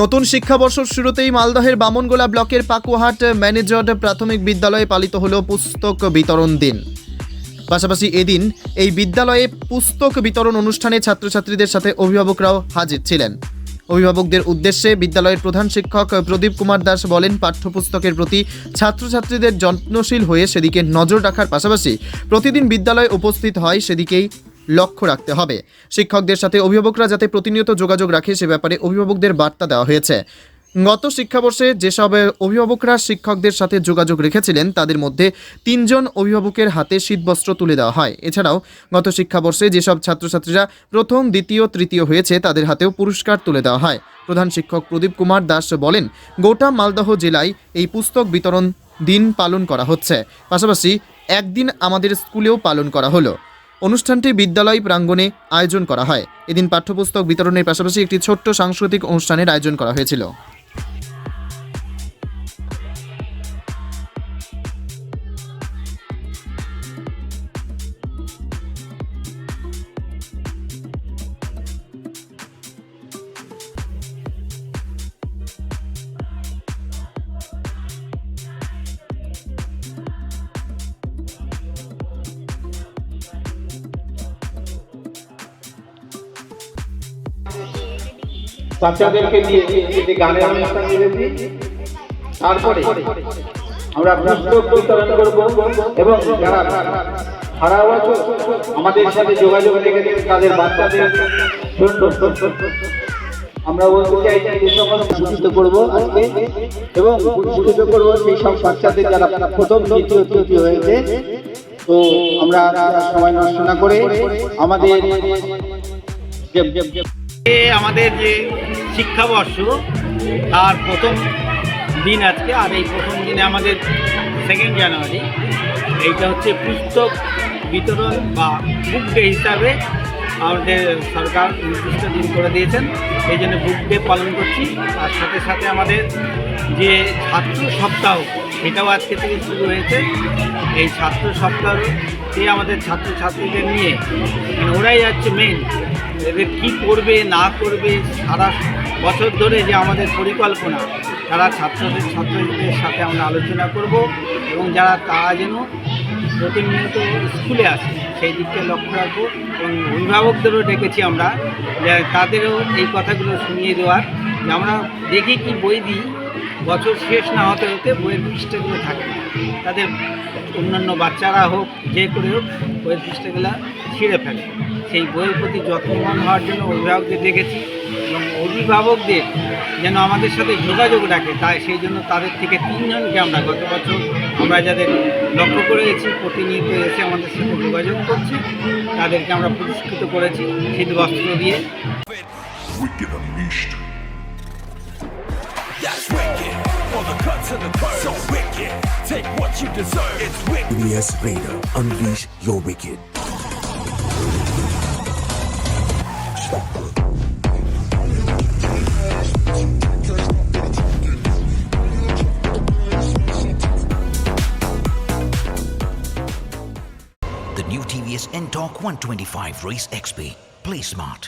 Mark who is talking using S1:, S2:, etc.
S1: নতুন শিক্ষাবর্ষের শুরুতেই মালদহের বামনগোলা ব্লকের পাকুয়াহাট ম্যানেজড প্রাথমিক বিদ্যালয়ে পালিত হলো পুস্তক বিতরণ দিন। পাশাপাশি এদিন এই বিদ্যালয়ে পুস্তক বিতরণ অনুষ্ঠানে ছাত্রছাত্রীদের সাথে অভিভাবকরাও হাজির ছিলেন। অভিভাবকদের উদ্দেশ্যে বিদ্যালয়ের প্রধান শিক্ষক প্রদীপ কুমার দাস বলেন, পাঠ্যপুস্তকের প্রতি ছাত্রছাত্রীদের যত্নশীল হয়ে সেদিকে নজর রাখার পাশাপাশি প্রতিদিন বিদ্যালয়ে উপস্থিত হয় সেদিকেই লক্ষ্য রাখতে হবে। শিক্ষকদের সাথে অভিভাবকরা যাতে প্রতিনিয়ত যোগাযোগ রাখে সে ব্যাপারে অভিভাবকদের বার্তা দেওয়া হয়েছে। গত শিক্ষাবর্ষে যেসব অভিভাবকরা শিক্ষকদের সাথে যোগাযোগ রেখেছিলেন তাদের মধ্যে 3 জন অভিভাবকের হাতে শীতবস্ত্র তুলে দেওয়া হয়। এছাড়াও গত শিক্ষাবর্ষে যেসব ছাত্রছাত্রীরা প্রথম, দ্বিতীয়, তৃতীয় হয়েছে তাদের হাতেও পুরস্কার তুলে দেওয়া হয়। প্রধান শিক্ষক প্রদীপ কুমার দাস বলেন, গোটা মালদহ জেলায় এই পুস্তক বিতরণ দিন পালন করা হচ্ছে, পাশাপাশি একদিন আমাদের স্কুলেও পালন করা হলো। অনুষ্ঠানটি বিদ্যালয় প্রাঙ্গণে আয়োজন করা হয়। এদিন পাঠ্যপুস্তক বিতরণের পাশাপাশি একটি ছোট্ট সাংস্কৃতিক অনুষ্ঠানের আয়োজন করা হয়েছিল।
S2: বাচ্চাদেরকে নিয়ে একটি গানের অনুষ্ঠান করেছি। তারপরে আমরা পুস্তক বিতরণ করব এবং যারা সারা বছর আমাদের সাথে যোগাযোগ রেখেছে তাদের বাচ্চাদের জন্য আমরা বলতে চাই যে এই সমস্ত পুরস্কৃত করবো আজকে এবং পুরস্কৃত করবো সেই সব বাচ্চাদের যারা প্রথম, দ্বিতীয়, তৃতীয় হয়েছে। তো আমরা সময় নষ্ট না করে আমাদের
S3: আমাদের যে শিক্ষাবর্ষ তার প্রথম দিন আজকে, আর এই প্রথম দিনে আমাদের 2 জানুয়ারি এইটা হচ্ছে পুস্তক বিতরণ বা বুক ডে হিসাবে আমাদের সরকার নির্দিষ্ট দিন করে দিয়েছেন। এই জন্য বুক ডে পালন করছি। তার সাথে সাথে আমাদের যে ছাত্র সপ্তাহ সেটাও আজকে থেকে শুরু হয়েছে। এই ছাত্র সপ্তাহে আমাদের ছাত্রছাত্রীদের নিয়ে ওরাই যাচ্ছে মেন, এদের কী করবে না করবে সারা বছর ধরে যে আমাদের পরিকল্পনা তারা ছাত্রছাত্রীদের সাথে আমরা আলোচনা করব এবং তারা যেন প্রতিনিয়ত স্কুলে আসে সেই দিকটা লক্ষ্য রাখবো। এবং অভিভাবকদেরও ডেকেছি আমরা, যে তাদেরও এই কথাগুলো শুনিয়ে দেওয়ার, যে আমরা দেখি কি বই দিই বছর শেষ না হতে হতে বইয়ের পৃষ্ঠাগুলো থাকে, তাদের অন্যান্য বাচ্চারা হোক যে করে হোক বইয়ের পৃষ্ঠাগুলো ছিঁড়ে ফেলে। সেই বইয়ের প্রতি যত্নবান হওয়ার জন্য অভিভাবকদের দেখেছি এবং অভিভাবকদের যেন আমাদের সাথে যোগাযোগ রাখে, তাই সেই জন্য তাদের থেকে 3 জনকে আমরা গত বছর আমরা যাদের লক্ষ্য করেছি প্রতিনিয়ত এসে আমাদের সাথে যোগাযোগ করছে তাদেরকে আমরা পুরস্কৃত করেছি শীতবস্ত্র দিয়ে।
S4: TVS Raider, unleash your wicked.
S5: The new TVS N-Torque 125 Race XP. Play smart.